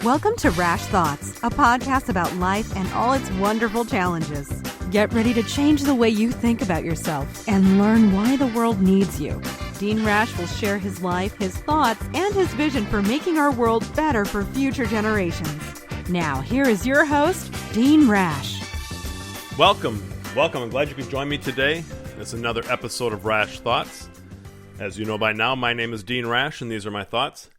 Welcome to Rash Thoughts, a podcast about life and all its wonderful challenges. Get ready to change the way you think about yourself and learn why the world needs you. Dean Rash will share his life, his thoughts, and his vision for making our world better for future generations. Now, here is your host, Dean Rash. Welcome. I'm glad you could join me today. It's another episode of Rash Thoughts. As you know by now, my name is Dean Rash, and these are my thoughts.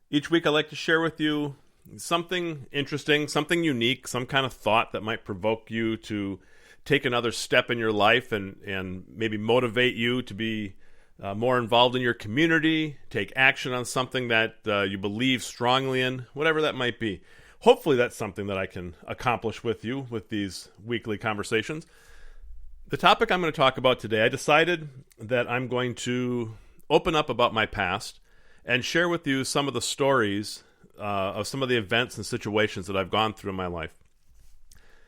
Each week I like to share with you something interesting, something unique, some kind of thought that might provoke you to take another step in your life and maybe motivate you to be more involved in your community, take action on something that you believe strongly in, whatever that might be. Hopefully that's something that I can accomplish with you with these weekly conversations. The topic I'm going to talk about today, I decided that I'm going to open up about my past and share with you some of the stories of some of the events and situations that I've gone through in my life.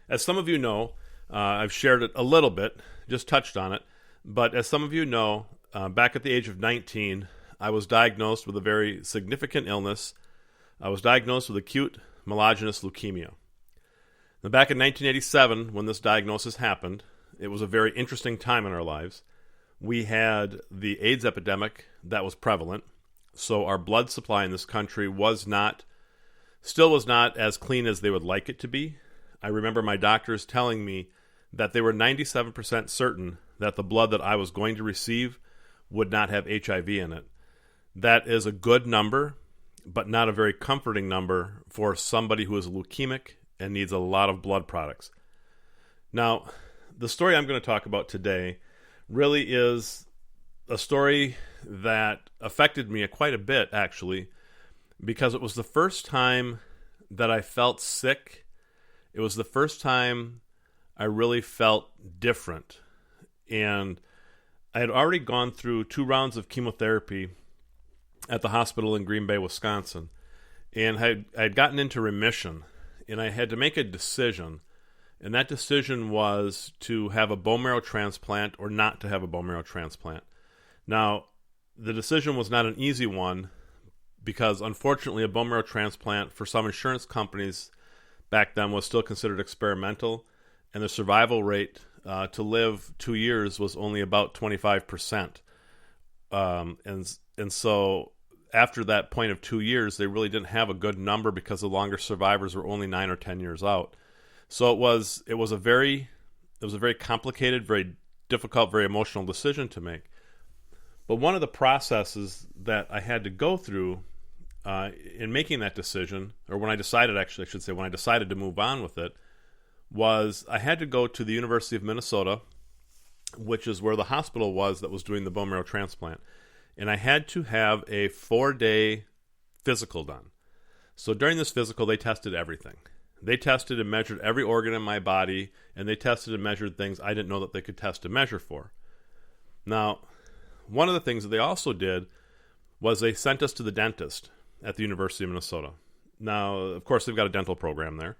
As some of you know, I've shared it a little bit, just touched on it, but as some of you know, back at the age of 19, I was diagnosed with a very significant illness. I was diagnosed with acute myelogenous leukemia. Now, back in 1987, when this diagnosis happened, it was a very interesting time in our lives. We had the AIDS epidemic that was prevalent. So our blood supply in this country still was not as clean as they would like it to be. I remember my doctors telling me that they were 97% certain that the blood that I was going to receive would not have HIV in it. That is a good number, but not a very comforting number for somebody who is leukemic and needs a lot of blood products. Now, the story I'm going to talk about today really is a story that affected me quite a bit, actually, because it was the first time that I felt sick. It was the first time I really felt different. And I had already gone through 2 rounds of chemotherapy at the hospital in Green Bay, Wisconsin. And I had gotten into remission, and I had to make a decision. And that decision was to have a bone marrow transplant or not to have a bone marrow transplant. Now, the decision was not an easy one because, unfortunately, a bone marrow transplant for some insurance companies back then was still considered experimental, and the survival rate to live 2 years was only about 25%. And so after that point of 2 years, they really didn't have a good number because the longer survivors were only 9 or 10 years out. So it was a very complicated, very difficult, very emotional decision to make. But one of the processes that I had to go through in making that decision, or when I decided to move on with it, was I had to go to the University of Minnesota, which is where the hospital was that was doing the bone marrow transplant. And I had to have a 4-day physical done. So during this physical, they tested everything. They tested and measured every organ in my body, and they tested and measured things I didn't know that they could test and measure for. Now, one of the things that they also did was they sent us to the dentist at the University of Minnesota. Now, of course, they've got a dental program there,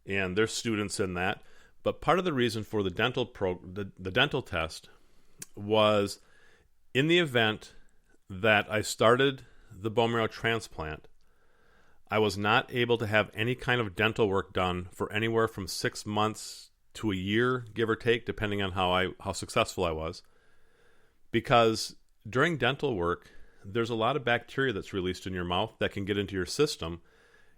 and there's students in that. But part of the reason for the dental test was in the event that I started the bone marrow transplant, I was not able to have any kind of dental work done for anywhere from 6 months to a year, give or take, depending on how successful I was. Because during dental work, there's a lot of bacteria that's released in your mouth that can get into your system,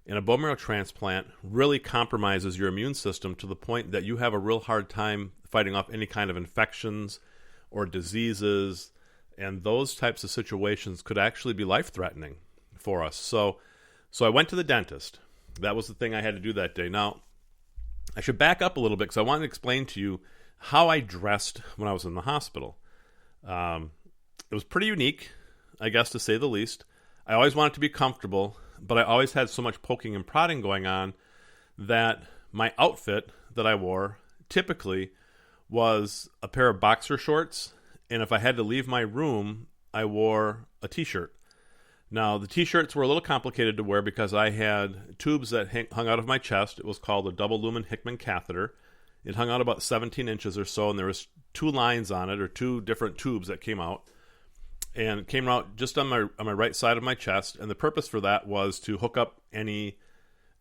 and a bone marrow transplant really compromises your immune system to the point that you have a real hard time fighting off any kind of infections or diseases, and those types of situations could actually be life-threatening for us. So I went to the dentist. That was the thing I had to do that day. Now, I should back up a little bit because I want to explain to you how I dressed when I was in the hospital. It was pretty unique, I guess, to say the least. I always wanted to be comfortable, but I always had so much poking and prodding going on that my outfit that I wore typically was a pair of boxer shorts, and if I had to leave my room, I wore a t-shirt. Now, the t-shirts were a little complicated to wear because I had tubes that hung out of my chest. It was called a double lumen Hickman catheter. It hung out about 17 inches or so, and there was 2 lines on it, or 2 different tubes that came out. And it came out just on my right side of my chest, and the purpose for that was to hook up any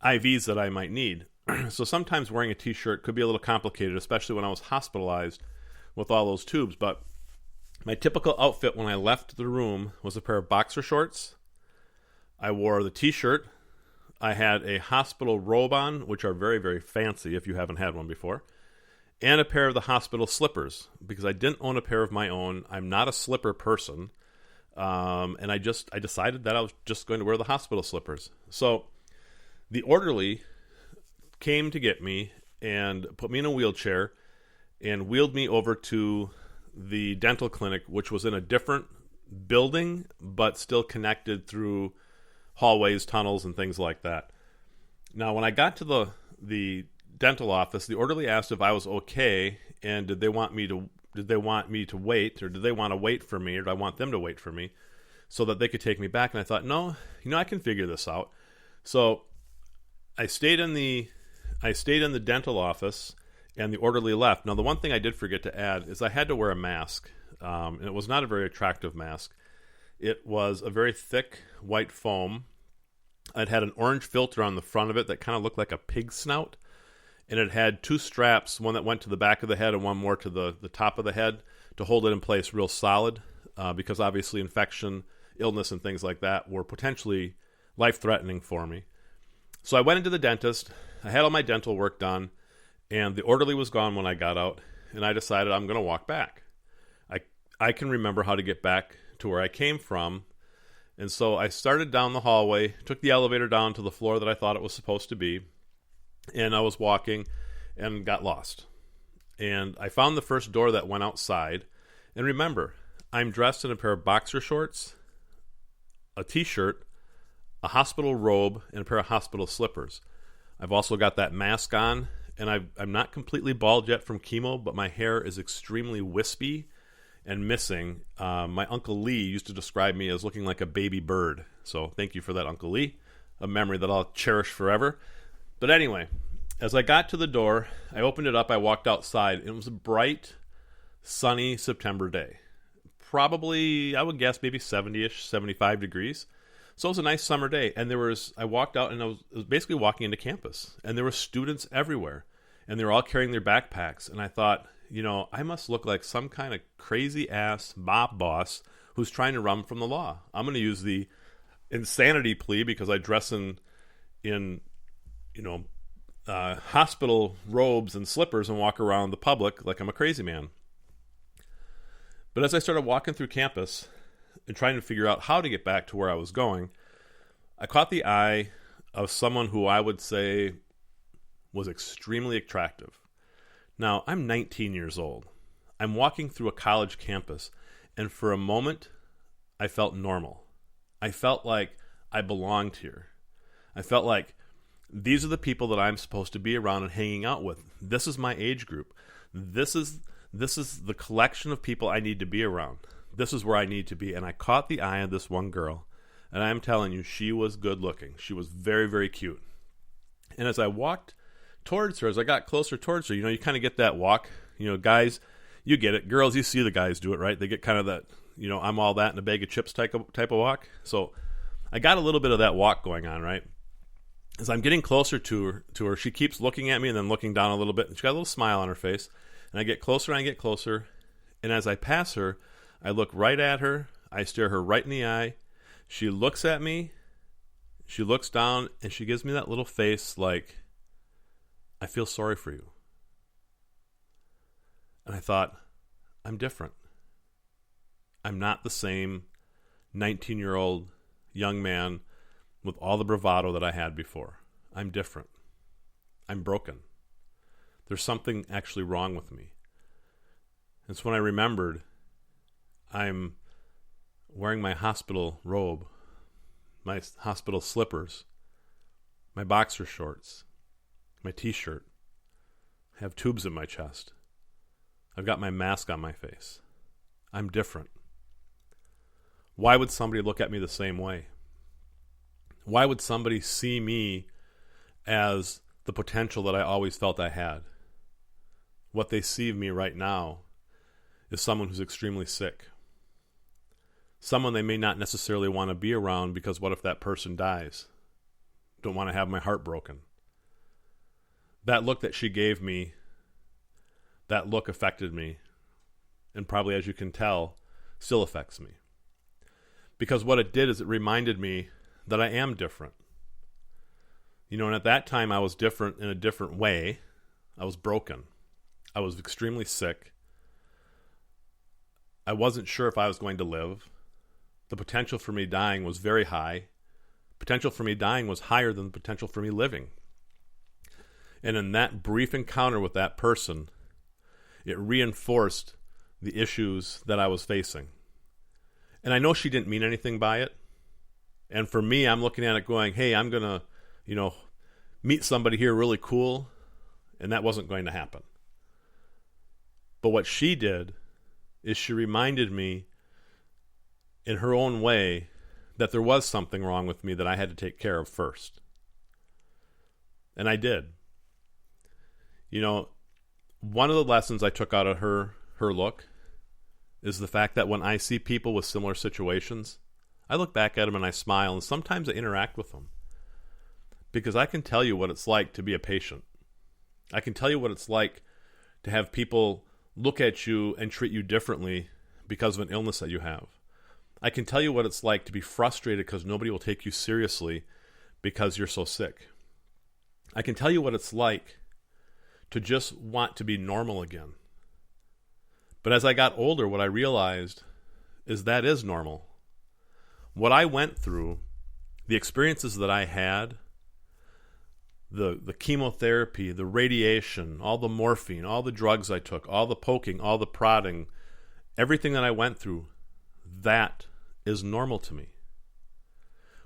IVs that I might need. So sometimes wearing a t-shirt could be a little complicated, especially when I was hospitalized with all those tubes. But my typical outfit when I left the room was a pair of boxer shorts. I wore the t-shirt. I had a hospital robe on, which are very, very fancy if you haven't had one before, and a pair of the hospital slippers, because I didn't own a pair of my own. I'm not a slipper person. And I decided that I was just going to wear the hospital slippers. So the orderly came to get me and put me in a wheelchair and wheeled me over to the dental clinic, which was in a different building, but still connected through hallways, tunnels, and things like that. Now, when I got to the dental office, the orderly asked if I was okay, and did they want me to wait, or did they want to wait for me, or did I want them to wait for me so that they could take me back? And I thought, no, I can figure this out. So I stayed in the dental office, and the orderly left. Now, the one thing I did forget to add is I had to wear a mask, and it was not a very attractive mask. It was a very thick white foam. It had an orange filter on the front of it that kind of looked like a pig snout, and it had two straps, one that went to the back of the head and one more to the top of the head to hold it in place real solid, because obviously infection, illness, and things like that were potentially life-threatening for me. So I went into the dentist. I had all my dental work done, and the orderly was gone when I got out, and I decided I'm going to walk back. I can remember how to get back to where I came from, and so I started down the hallway, took the elevator down to the floor that I thought it was supposed to be, and I was walking and got lost. And I found the first door that went outside, and remember, I'm dressed in a pair of boxer shorts, a t-shirt, a hospital robe, and a pair of hospital slippers. I've also got that mask on, and I'm not completely bald yet from chemo, but my hair is extremely wispy and missing. My Uncle Lee used to describe me as looking like a baby bird. So thank you for that, Uncle Lee. A memory that I'll cherish forever. But anyway, as I got to the door, I opened it up, I walked outside, and it was a bright, sunny September day. Probably, I would guess, maybe 70-ish, 75 degrees. So it was a nice summer day, and I walked out, and I was basically walking into campus, and there were students everywhere, and they were all carrying their backpacks, and I thought, I must look like some kind of crazy-ass mob boss who's trying to run from the law. I'm going to use the insanity plea because I dress in hospital robes and slippers and walk around the public like I'm a crazy man. But as I started walking through campus and trying to figure out how to get back to where I was going, I caught the eye of someone who I would say was extremely attractive. Now, I'm 19 years old. I'm walking through a college campus, and for a moment, I felt normal. I felt like I belonged here. I felt like these are the people that I'm supposed to be around and hanging out with. This is my age group. This is the collection of people I need to be around. This is where I need to be. And I caught the eye of this one girl, and I'm telling you, she was good looking. She was very, very cute. And as I walked towards her, as I got closer towards her, you kind of get that walk. Guys, you get it. Girls, you see the guys do it, right? They get kind of that, I'm all that in a bag of chips type of walk. So I got a little bit of that walk going on, right? As I'm getting closer to her, she keeps looking at me and then looking down a little bit. And she got a little smile on her face. And I get closer and I get closer. And as I pass her, I look right at her. I stare her right in the eye. She looks at me. She looks down, and she gives me that little face like, I feel sorry for you. And I thought, I'm different. I'm not the same 19-year-old young man with all the bravado that I had before. I'm different. I'm broken. There's something actually wrong with me. And so when I remembered, I'm wearing my hospital robe, my hospital slippers, my boxer shorts, my t-shirt. I have tubes in my chest. I've got my mask on my face. I'm different. Why would somebody look at me the same way? Why would somebody see me as the potential that I always felt I had? What they see of me right now is someone who's extremely sick. Someone they may not necessarily want to be around because what if that person dies? don't want to have my heart broken. That look that she gave me, that look affected me, and probably, as you can tell, still affects me. Because what it did is it reminded me that I am different. And at that time I was different in a different way. I was broken. I was extremely sick. I wasn't sure if I was going to live. The potential for me dying was very high. Potential for me dying was higher than the potential for me living. And in that brief encounter with that person, it reinforced the issues that I was facing. And I know she didn't mean anything by it. And for me, I'm looking at it going, hey, I'm going to, meet somebody here really cool. And that wasn't going to happen. But what she did is she reminded me in her own way that there was something wrong with me that I had to take care of first. And I did. One of the lessons I took out of her look is the fact that when I see people with similar situations, I look back at them and I smile, and sometimes I interact with them. Because I can tell you what it's like to be a patient. I can tell you what it's like to have people look at you and treat you differently because of an illness that you have. I can tell you what it's like to be frustrated because nobody will take you seriously because you're so sick. I can tell you what it's like to just want to be normal again. But as I got older, what I realized is that is normal. What I went through, the experiences that I had, the chemotherapy, the radiation, all the morphine, all the drugs I took, all the poking, all the prodding, everything that I went through, that is normal to me.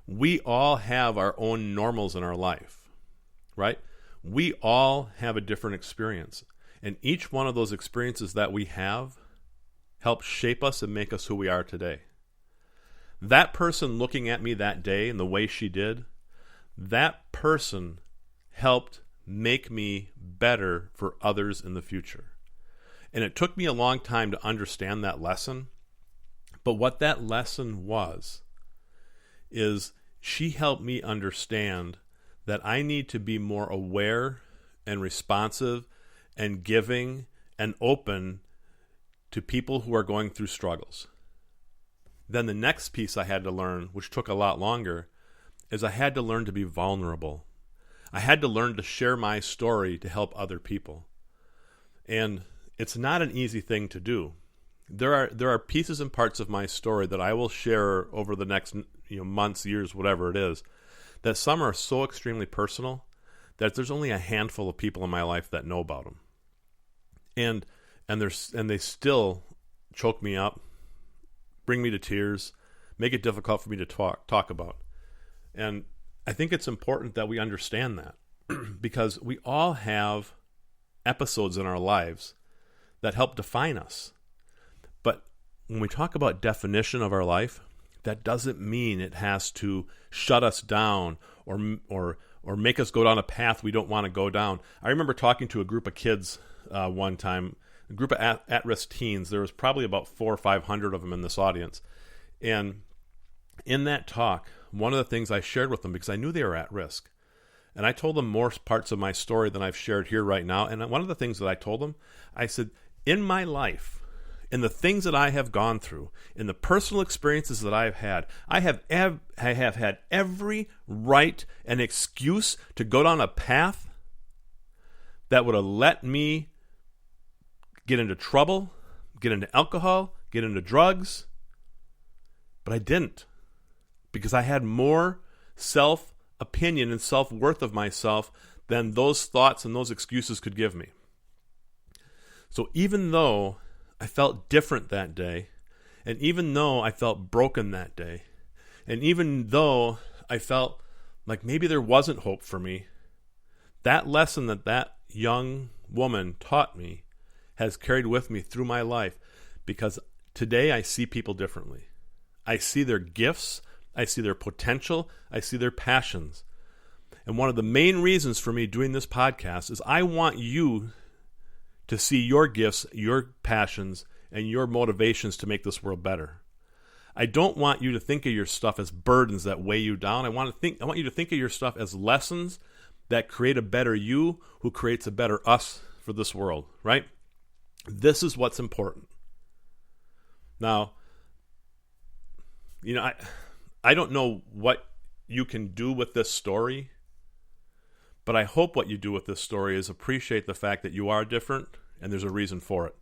We all have our own normals in our life, right? We all have a different experience. And each one of those experiences that we have helps shape us and make us who we are today. That person looking at me that day and the way she did, that person helped make me better for others in the future. And it took me a long time to understand that lesson. But what that lesson was, is she helped me understand that I need to be more aware and responsive and giving and open to people who are going through struggles. Then the next piece I had to learn, which took a lot longer, is I had to learn to be vulnerable. I had to learn to share my story to help other people. And it's not an easy thing to do. There are pieces and parts of my story that I will share over the next months, years, whatever it is, that some are so extremely personal that there's only a handful of people in my life that know about them. And they still choke me up, bring me to tears, make it difficult for me to talk about. And I think it's important that we understand that because we all have episodes in our lives that help define us. But when we talk about definition of our life, that doesn't mean it has to shut us down or make us go down a path we don't want to go down. I remember talking to a group of kids one time, a group of at-risk teens. There was probably about 400 or 500 of them in this audience. And in that talk, one of the things I shared with them, because I knew they were at risk, and I told them more parts of my story than I've shared here right now. And one of the things that I told them, I said, in my life, in the things that I have gone through, in the personal experiences that I've had, I have had every right and excuse to go down a path that would have let me get into trouble, get into alcohol, get into drugs. But I didn't, because I had more self-opinion and self-worth of myself than those thoughts and those excuses could give me. So even though I felt different that day, and even though I felt broken that day, and even though I felt like maybe there wasn't hope for me, that lesson that young woman taught me has carried with me through my life, because today I see people differently. I see their gifts, I see their potential, I see their passions. And one of the main reasons for me doing this podcast is I want you to see your gifts, your passions, and your motivations to make this world better. I don't want you to think of your stuff as burdens that weigh you down. I want you to think of your stuff as lessons that create a better you who creates a better us for this world, right? This is what's important. Now, I don't know what you can do with this story, but I hope what you do with this story is appreciate the fact that you are different and there's a reason for it.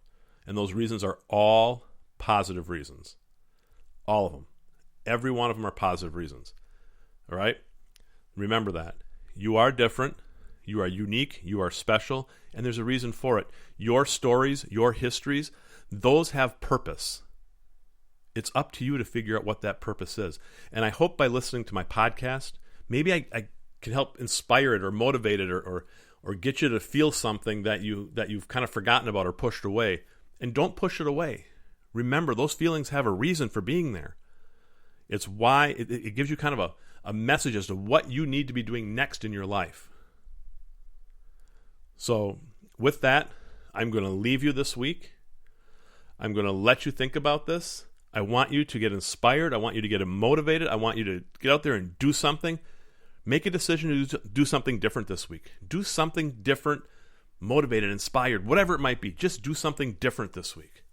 And those reasons are all positive reasons. All of them. Every one of them are positive reasons. All right? Remember that. You are different. You are unique. You are special. And there's a reason for it. Your stories, your histories, those have purpose. It's up to you to figure out what that purpose is. And I hope by listening to my podcast, maybe I can help inspire it or motivate it or get you to feel something that you've kind of forgotten about or pushed away. And don't push it away. Remember, those feelings have a reason for being there. It's why it gives you kind of a message as to what you need to be doing next in your life. So with that, I'm going to leave you this week. I'm going to let you think about this. I want you to get inspired. I want you to get motivated. I want you to get out there and do something. Make a decision to do something different this week. Do something different, motivated, inspired, whatever it might be. Just do something different this week.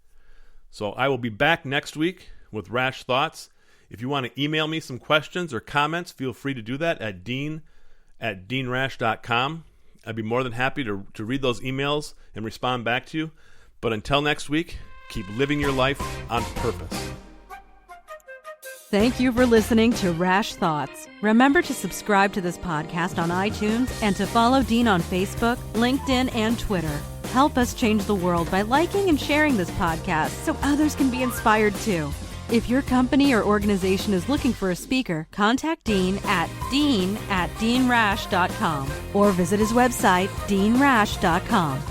So I will be back next week with Rash Thoughts. If you want to email me some questions or comments, feel free to do that at dean@deanrash.com. I'd be more than happy to read those emails and respond back to you. But until next week, keep living your life on purpose. Thank you for listening to Rash Thoughts. Remember to subscribe to this podcast on iTunes and to follow Dean on Facebook, LinkedIn, and Twitter. Help us change the world by liking and sharing this podcast so others can be inspired too. If your company or organization is looking for a speaker, contact Dean at dean@deanrash.com or visit his website, deanrash.com.